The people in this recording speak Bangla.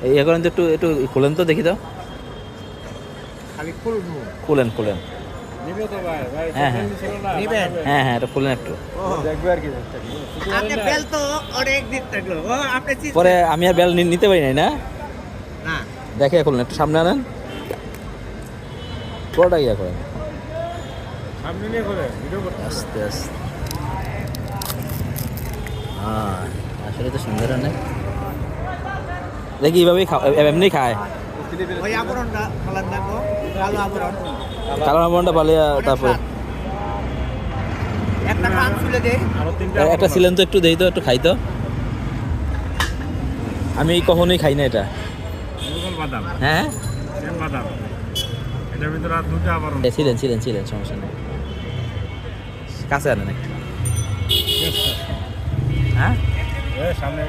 এই করেন তো, একটু একটু খুলেন তো দেখি তো, খালি খুলবো। খুলেন খুলেন। নিবে তো ভাই, ভাই হ্যাঁ, হ্যাঁ। ছিল না, নিবেন? হ্যাঁ হ্যাঁ, এটা খুলেন একটু। দেখবে আর কি। আপনি বেল তো অনেক দিন থাকলো, ও আপনি পরে আমি আর বেল নিতে পারি নাই না, না দেখে খুলেন, একটু সামনে আনেন, পুরোটা ইয়া করেন সামনে নিয়ে করে ভিডিও করতে। আস্তে আস্তে। হ্যাঁ, আসলে তো সুন্দর অনেক। দেখি এইভাবেই এমনি খায়। ওই আবরণটা খালার নামো কালো আবরণ, কালো আমনটা পালিয়া তারপরে একটা কান খুলে দেই। আরো তিনটা একটা ছিলেন তো, একটু দেই তো, একটু খাই তো। আমি কখনোই খাই না এটা। মুগল বাদাম, হ্যাঁ সেন বাদাম, এটার ভিতরে আর দুটো আবার ছিলেন ছিলেন ছিলেন, সমস্যা নেই। কাছে আনেন একটু। হ্যাঁ সামনে